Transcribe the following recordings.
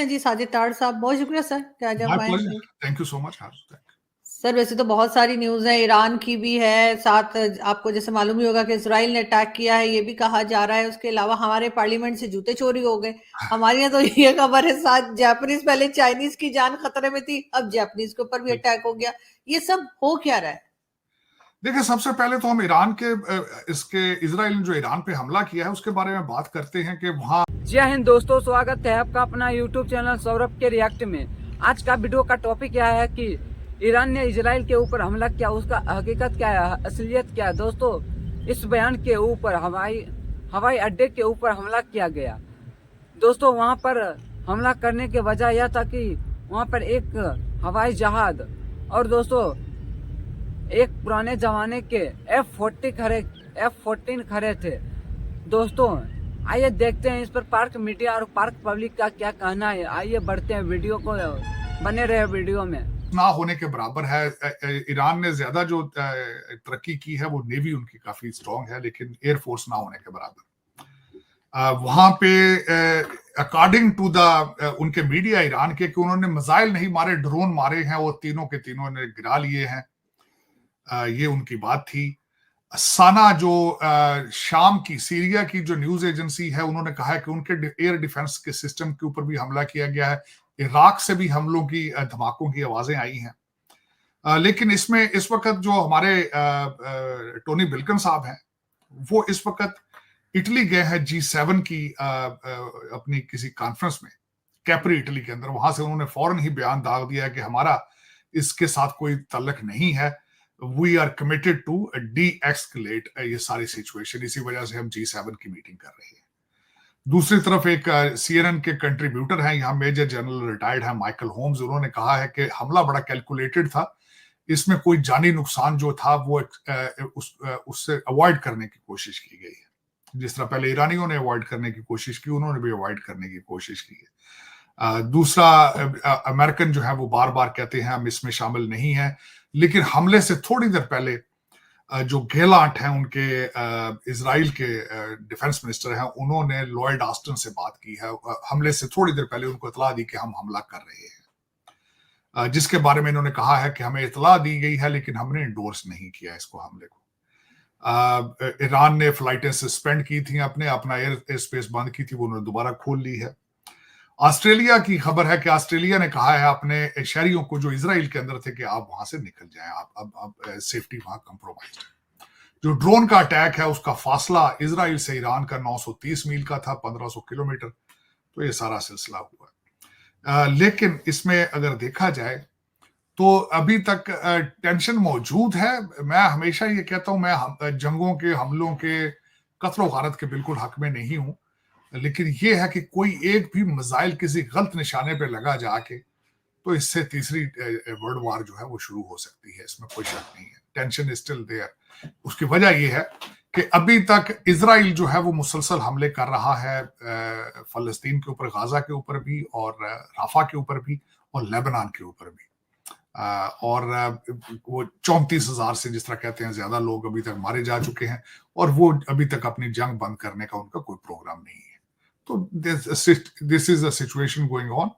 हैं जी साजिद ताड़ साहब, बहुत शुक्रिया सर कि आज आप माय आए। Pleasure, thank you so much. Sir वैसे तो बहुत सारी न्यूज़ है, ईरान की भी है, साथ आपको जैसे मालूम ही होगा कि इसराइल ने अटैक किया है, ये भी कहा जा रहा है। उसके अलावा हमारे पार्लियामेंट से जूते चोरी हो गए। हमारे यहाँ तो ये खबर है, साथ जापानीज, पहले चाइनीज की जान खतरे में थी, अब जापानीज के ऊपर भी अटैक हो गया। ये सब हो क्या रहा है? देखिए, सबसे पहले तो हम ईरान के इसके इजराइल ने जो ईरान पे हमला किया है उसके बारे में बात करते हैं कि वहाँ। जय हिंद दोस्तों, स्वागत है आपका अपना यूट्यूब चैनल सौरभ के रिएक्ट में। आज का वीडियो का टॉपिक क्या है कि ईरान ने इजराइल के ऊपर हमला किया, उसका हकीकत क्या है, असलियत क्या है। दोस्तों, इस बयान के ऊपर हवाई अड्डे के ऊपर हमला किया गया। दोस्तों, वहां पर हमला करने की वजह यह था कि वहां पर एक हवाई जहाज और दोस्तों एक पुराने जमाने के F-14 खड़े थे। दोस्तों, आइए देखते हैं इस पर पार्क मीडिया और पार्क पब्लिक का क्या कहना है। आइए बढ़ते हैं वीडियो को, बने रहे वीडियो में। ना होने के बराबर है। ईरान ने ज्यादा जो तरक्की की है वो नेवी उनकी काफी स्ट्रांग है, लेकिन एयरफोर्स ना होने के बराबर। वहां पे अकॉर्डिंग टू द उनके मीडिया ईरान के कि उन्होंने मिसाइल नहीं मारे, ड्रोन मारे हैं, वो तीनों के तीनों ने गिरा लिए हैं। ये उनकी बात थी। साना जो शाम की सीरिया की जो न्यूज एजेंसी है, उन्होंने कहा है कि उनके एयर डिफेंस के सिस्टम के ऊपर भी हमला किया गया है। इराक से भी हमलों की धमाकों की आवाजें आई हैं। लेकिन इसमें इस वक्त जो हमारे टोनी बिल्किन साहब हैं, वो इस वक्त इटली गए हैं G7 की अपनी किसी कॉन्फ्रेंस में, कैपरी इटली के अंदर। वहां से उन्होंने फौरन ही बयान दाग दिया कि हमारा इसके साथ कोई ताल्लुक नहीं है। We are committed to de-escalate ये सारी सिचुएशन। इसी वजह से हम G7 की मीटिंग कर रहे हैं। दूसरी तरफ एक CNN के कंट्रीब्यूटर हैं, यहाँ मेजर जनरल रिटायर्ड है माइकल होम्स। उन्होंने कहा है कि हमला बड़ा कैलकुलेटेड था, इसमें कोई जानी नुकसान जो था वो उससे अवॉइड करने की कोशिश की गई है। जिस तरह पहले ईरानियों ने अवॉइड करने की कोशिश की, उन्होंने भी अवॉइड करने की कोशिश की है। दूसरा, अमेरिकन जो है वो बार बार कहते हैं हम इसमें शामिल नहीं है, लेकिन हमले से थोड़ी देर पहले जो गेलांट हैं, उनके इजराइल के डिफेंस मिनिस्टर हैं, उन्होंने लॉयड ऑस्टिन से बात की है। हमले से थोड़ी देर पहले उनको इतला दी कि हम हमला कर रहे हैं, जिसके बारे में इन्होंने कहा है कि हमें इतला दी गई है लेकिन हमने इंडोर्स नहीं किया इसको, हमले को। ईरान ने फ्लाइटें सस्पेंड की थी, अपना एयर स्पेस बंद की थी, वो उन्होंने दोबारा खोल ली है। ऑस्ट्रेलिया की खबर है कि ऑस्ट्रेलिया ने कहा है अपने शहरियों को जो इजराइल के अंदर थे कि आप वहां से निकल जाएं, आप अब सेफ्टी वहां कंप्रोमाइज है। जो ड्रोन का अटैक है उसका फासला इजराइल से ईरान का 930 मील का था, 1500 किलोमीटर। तो ये सारा सिलसिला हुआ। लेकिन इसमें अगर देखा जाए तो अभी तक टेंशन मौजूद है। मैं हमेशा ये कहता हूं, मैं जंगों के, हमलों के, कत्ल गारत के बिल्कुल हक में नहीं हूं, लेकिन ये है कि कोई एक भी मिसाइल किसी गलत निशाने पे लगा जाके तो इससे तीसरी वर्ल्ड वॉर जो है वो शुरू हो सकती है, इसमें कोई शक नहीं है। Tension is still there. उसकी वजह ये है कि अभी तक इजराइल जो है वो मुसलसल हमले कर रहा है, फलस्तीन के ऊपर, गाजा के ऊपर भी, और राफा के ऊपर भी, और लेबनान के ऊपर भी। और वो 34,000 से, जिस तरह कहते हैं, ज्यादा लोग अभी तक मारे जा चुके हैं, और वो अभी तक अपनी जंग बंद करने का उनका कोई प्रोग्राम नहीं है। तो this is a situation going on.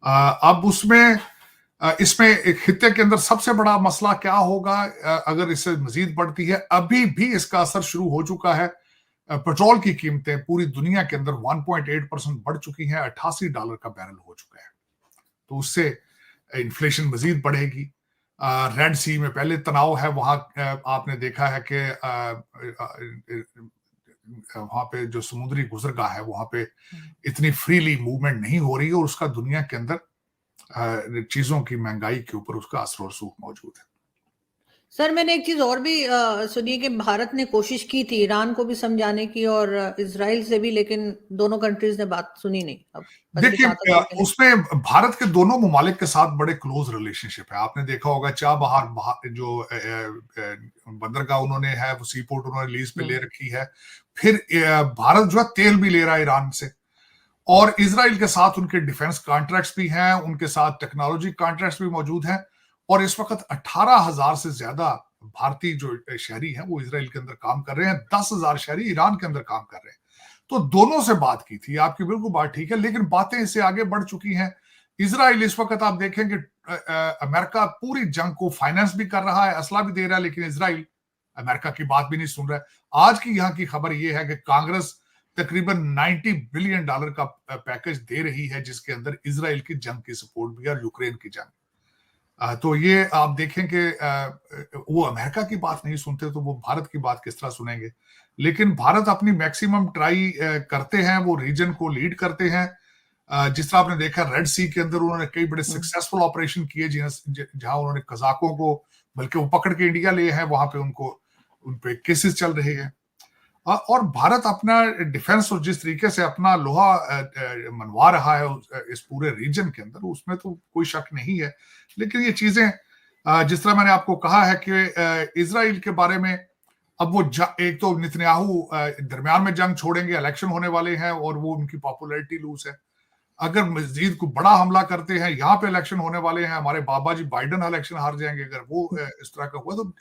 अब इसमें एक खित्ते के अंदर सबसे बड़ा मसला क्या होगा अगर इससे मजीद बढ़ती है। अभी भी इसका असर शुरू हो चुका है। पेट्रोल की कीमतें पूरी दुनिया के अंदर 1.8% बढ़ चुकी हैं, $88 का बैरल हो चुका है। तो उससे इन्फ्लेशन मजीद बढ़ेगी। रेड सी में पहले तनाव है, वहां आपने देखा है कि वहां पे जो समुद्री गुजरगाह है वहां पे इतनी फ्रीली मूवमेंट नहीं हो रही है, और उसका दुनिया के अंदर चीजों की महंगाई के ऊपर उसका असर और सूख मौजूद है। सर मैंने एक चीज और भी सुनी कि भारत ने कोशिश की थी ईरान को भी समझाने की और इजराइल से भी, लेकिन दोनों कंट्रीज ने बात सुनी नहीं। अब देखिए, उसमें भारत के दोनों ममालिक के साथ बड़े क्लोज रिलेशनशिप है। आपने देखा होगा चाबहार जो बंदरगाह उन्होंने है, वो सी पोर्ट उन्होंने लीज पे ले रखी है। फिर भारत जो है तेल भी ले रहा है ईरान से, और इजराइल के साथ उनके डिफेंस कॉन्ट्रैक्ट्स भी हैं, उनके साथ टेक्नोलॉजी कॉन्ट्रैक्ट्स भी मौजूद हैं। और इस वक्त 18,000 से ज्यादा भारतीय जो शहरी हैं वो इजराइल के अंदर काम कर रहे हैं, 10,000 शहरी ईरान के अंदर काम कर रहे हैं। तो दोनों से बात की थी, आपकी बिल्कुल बात ठीक है, लेकिन बातें इससे आगे बढ़ चुकी हैं। इजराइल इस वक्त आप देखेंगे अमेरिका पूरी जंग को फाइनेंस भी कर रहा है, असला भी दे रहा है, लेकिन इजराइल अमेरिका की बात भी नहीं सुन रहा है। आज की यहाँ की खबर यह है कि कांग्रेस तकरीबन $90 बिलियन का पैकेज दे रही है, जिसके अंदर इजराइल की जंग की सपोर्ट भी है और यूक्रेन की जंग। तो ये आप देखें कि वो अमेरिका की बात नहीं सुनते तो वो भारत की बात किस तरह सुनेंगे। लेकिन भारत अपनी मैक्सिमम ट्राई करते हैं, वो रीजन को लीड करते हैं। जिस तरह आपने देखा रेड सी के अंदर उन्होंने कई बड़े सक्सेसफुल ऑपरेशन किए, जहां उन्होंने कजाकों को बल्कि वो पकड़ के इंडिया लिए हैं, वहां पे उन पे केसेस चल रहे हैं। और भारत अपना डिफेंस और जिस तरीके से अपना लोहा मनवा रहा है इस पूरे रीजन के अंदर, उसमें तो कोई शक नहीं है। लेकिन ये चीजें जिस तरह मैंने आपको कहा है कि इजराइल के बारे में अब वो एक तो नेतन्याहू दरमियान में जंग छोड़ेंगे, इलेक्शन होने वाले हैं और वो उनकी पॉपुलैरिटी लूज है। अगर मजीद को बड़ा हमला करते हैं, यहाँ पे इलेक्शन होने वाले हैं, हमारे बाबा जी बाइडन इलेक्शन हार जाएंगे, अगर वो इस तरह का हुआ तो